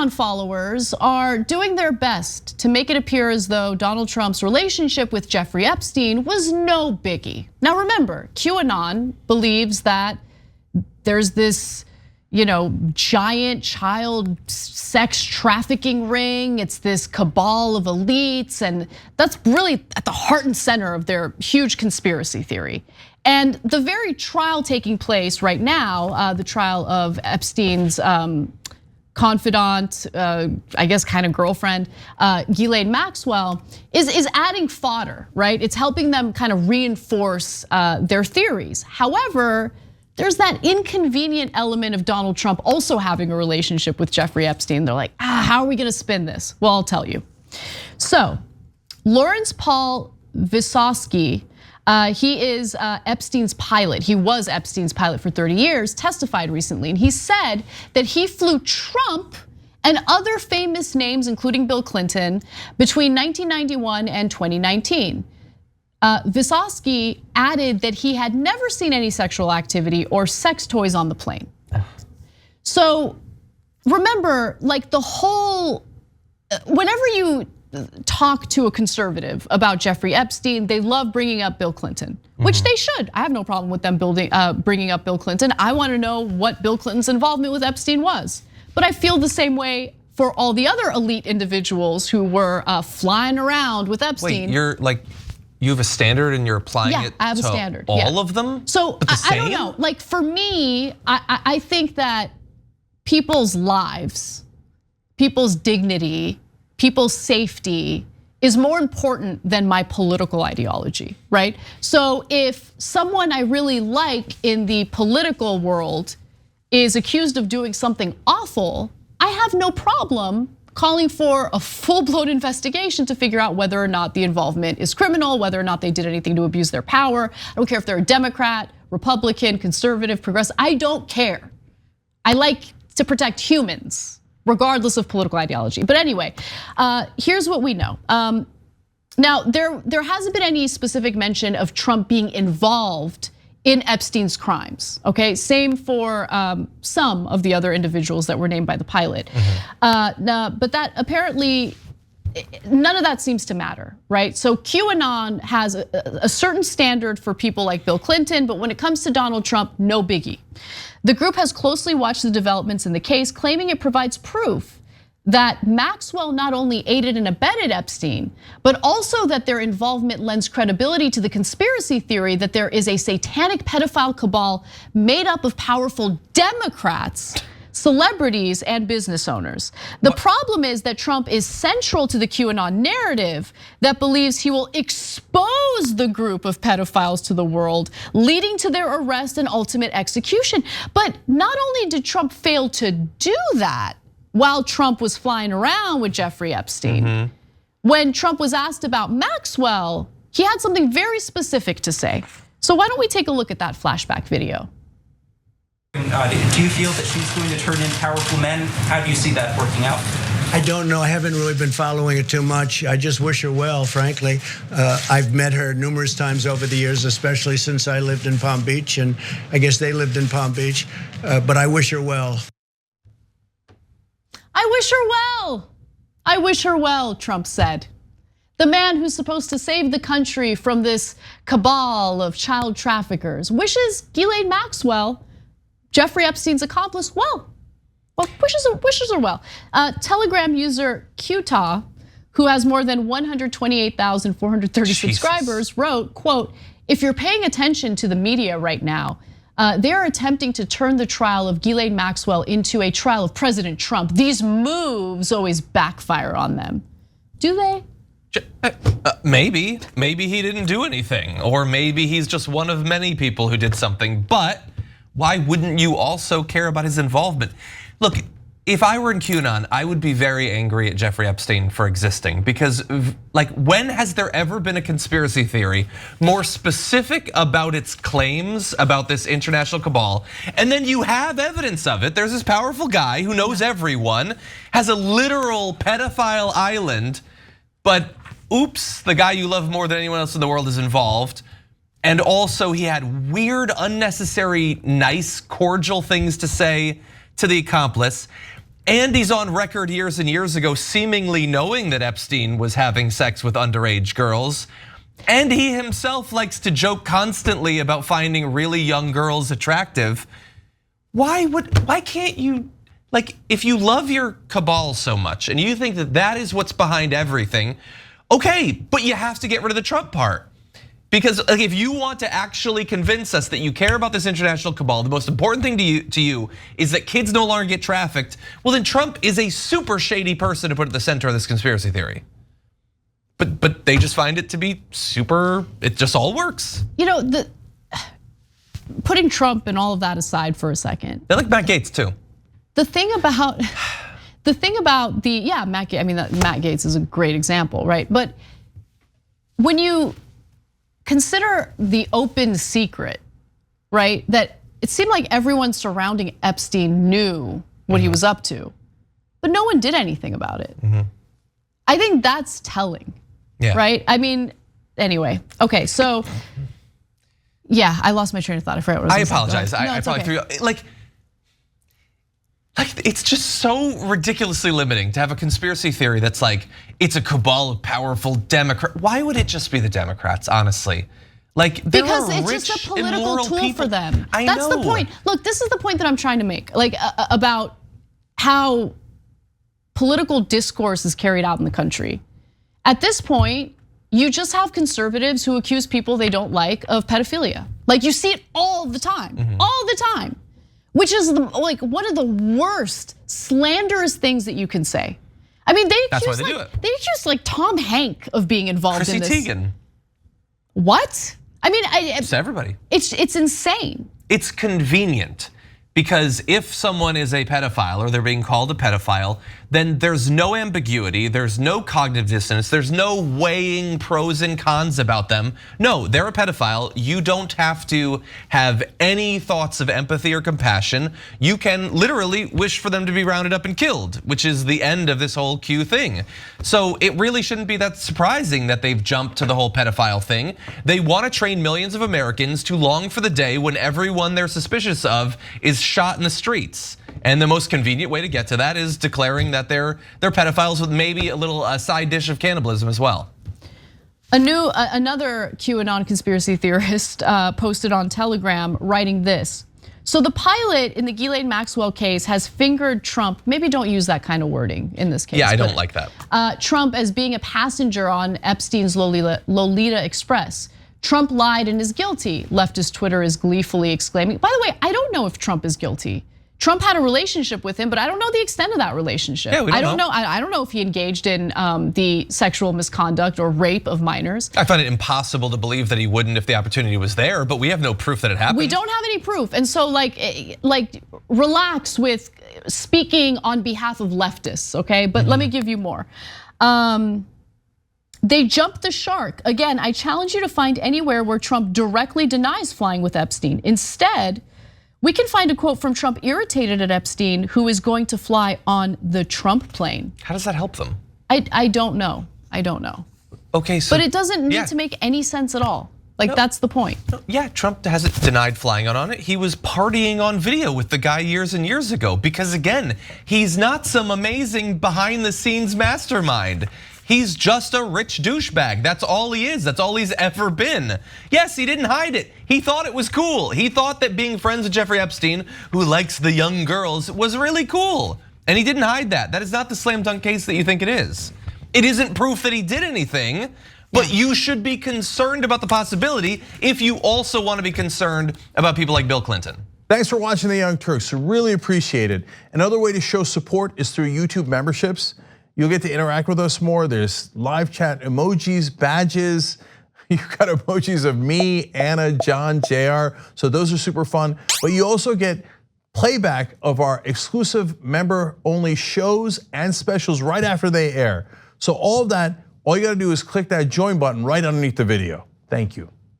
QAnon followers are doing their best to make it appear as though Donald Trump's relationship with Jeffrey Epstein was no biggie. Now remember, QAnon believes that there's this, giant child sex trafficking ring. It's this cabal of elites, and that's really at the heart and center of their huge conspiracy theory. And the very trial taking place right now, the trial of Epstein's confidant, I guess kind of girlfriend, Ghislaine Maxwell, is adding fodder, right? It's helping them kind of reinforce their theories. However, there's that inconvenient element of Donald Trump also having a relationship with Jeffrey Epstein. They're like, how are we gonna spin this? Well, I'll tell you. So, Lawrence Paul Visoski, he is Epstein's pilot. He was Epstein's pilot for 30 years, testified recently. And he said that he flew Trump and other famous names, including Bill Clinton, between 1991 and 2019. Visoski added that he had never seen any sexual activity or sex toys on the plane. So remember, like whenever you talk to a conservative about Jeffrey Epstein, they love bringing up Bill Clinton, which they should. I have no problem with them bringing up Bill Clinton. I want to know what Bill Clinton's involvement with Epstein was. But I feel the same way for all the other elite individuals who were flying around with Epstein. Wait, you have a standard and you're applying it I have to a standard. all of them? So I don't know, like for me, I think that people's lives, people's dignity, people's safety is more important than my political ideology, right? So if someone I really like in the political world is accused of doing something awful, I have no problem calling for a full-blown investigation to figure out whether or not the involvement is criminal, whether or not they did anything to abuse their power. I don't care if they're a Democrat, Republican, conservative, progressive, I don't care. I like to protect humans, regardless of political ideology. But anyway, here's what we know. Now, there hasn't been any specific mention of Trump being involved in Epstein's crimes, okay? Same for some of the other individuals that were named by the pilot. But that apparently, none of that seems to matter, right? So QAnon has a certain standard for people like Bill Clinton, but when it comes to Donald Trump, no biggie. The group has closely watched the developments in the case, claiming it provides proof that Maxwell not only aided and abetted Epstein, but also that their involvement lends credibility to the conspiracy theory that there is a satanic pedophile cabal made up of powerful Democrats, celebrities, and business owners. The problem is that Trump is central to the QAnon narrative that believes he will expose the group of pedophiles to the world, leading to their arrest and ultimate execution. But not only did Trump fail to do that, while Trump was flying around with Jeffrey Epstein, when Trump was asked about Maxwell, he had something very specific to say. So why don't we take a look at that flashback video? Do you feel that she's going to turn in powerful men? How do you see that working out? I don't know. I haven't really been following it too much. I just wish her well, frankly. I've met her numerous times over the years, especially since I lived in Palm Beach, and I guess they lived in Palm Beach. But I wish her well. I wish her well. I wish her well, Trump said. The man who's supposed to save the country from this cabal of child traffickers wishes Ghislaine Maxwell, Jeffrey Epstein's accomplice, well, wishes her well. Telegram user Qta, who has more than 128,430 subscribers, wrote, quote, "If you're paying attention to the media right now, they are attempting to turn the trial of Ghislaine Maxwell into a trial of President Trump. These moves always backfire on them." Do they? Maybe he didn't do anything, or maybe he's just one of many people who did something. But why wouldn't you also care about his involvement? Look, if I were in QAnon, I would be very angry at Jeffrey Epstein for existing, because like, when has there ever been a conspiracy theory more specific about its claims about this international cabal, and then you have evidence of it? There's this powerful guy who knows everyone, has a literal pedophile island, but oops, the guy you love more than anyone else in the world is involved. And also he had weird, unnecessary, nice, cordial things to say to the accomplice. And he's on record years and years ago seemingly knowing that Epstein was having sex with underage girls. And he himself likes to joke constantly about finding really young girls attractive. Why can't you, like, if you love your cabal so much and you think that that is what's behind everything, okay, but you have to get rid of the Trump part. Because like, if you want to actually convince us that you care about this international cabal, the most important thing to you is that kids no longer get trafficked, well then Trump is a super shady person to put at the center of this conspiracy theory. But they just find it to be super, it just all works. You know, putting Trump and all of that aside for a second. They like Matt Gaetz too. The thing about Matt Gaetz, I mean, Matt Gaetz is a great example, right? But when you consider the open secret, right? That it seemed like everyone surrounding Epstein knew what he was up to, but no one did anything about it. I think that's telling, right? I mean, anyway, okay, so yeah, I lost my train of thought. I forgot what I was gonna say. Apologize. I probably threw like it's just so ridiculously limiting to have a conspiracy theory that's like it's a cabal of powerful Democrats. Why would it just be the Democrats, honestly? Like because it's just a political tool for them. That's the point. Look, this is the point that I'm trying to make, like about how political discourse is carried out in the country. At this point, you just have conservatives who accuse people they don't like of pedophilia. Like you see it all the time, all the time. Which is like one of the worst slanderous things that you can say. I mean, they accuse like Tom Hanks of being involved in this. Chrissy Teigen. What? I mean, it's everybody. It's insane. It's convenient because if someone is a pedophile or they're being called a pedophile, then there's no ambiguity, there's no cognitive dissonance, there's no weighing pros and cons about them. No, they're a pedophile. You don't have to have any thoughts of empathy or compassion. You can literally wish for them to be rounded up and killed, which is the end of this whole Q thing. So it really shouldn't be that surprising that they've jumped to the whole pedophile thing. They want to train millions of Americans to long for the day when everyone they're suspicious of is shot in the streets. And the most convenient way to get to that is declaring that they're pedophiles with maybe a little side dish of cannibalism as well. Another QAnon conspiracy theorist posted on Telegram writing this. So the pilot in the Ghislaine Maxwell case has fingered Trump. Maybe don't use that kind of wording in this case. Yeah, I don't like that. Trump as being a passenger on Epstein's Lolita Express. Trump lied and is guilty. Leftist Twitter is gleefully exclaiming. By the way, I don't know if Trump is guilty. Trump had a relationship with him, but I don't know the extent of that relationship. Yeah, I don't know. I don't know if he engaged in the sexual misconduct or rape of minors. I find it impossible to believe that he wouldn't if the opportunity was there, but we have no proof that it happened. We don't have any proof, and so like relax with speaking on behalf of leftists, okay? But let me give you more. They jumped the shark. Again, I challenge you to find anywhere where Trump directly denies flying with Epstein. Instead, we can find a quote from Trump irritated at Epstein, who is going to fly on the Trump plane. How does that help them? I don't know. I don't know. Okay, so. But it doesn't need to make any sense at all. Like that's the point. Yeah, Trump hasn't denied flying on it. He was partying on video with the guy years and years ago because again, he's not some amazing behind the scenes mastermind. He's just a rich douchebag. That's all he is. That's all he's ever been. Yes, he didn't hide it. He thought it was cool. He thought that being friends with Jeffrey Epstein, who likes the young girls, was really cool. And he didn't hide that. That is not the slam dunk case that you think it is. It isn't proof that he did anything, but you should be concerned about the possibility if you also want to be concerned about people like Bill Clinton. Thanks for watching The Young Turks. Really appreciate it. Another way to show support is through YouTube memberships. You'll get to interact with us more. There's live chat emojis, badges. You've got emojis of me, Anna, John, JR. So those are super fun. But you also get playback of our exclusive member-only shows and specials right after they air. So all of that, all you gotta do is click that join button right underneath the video. Thank you.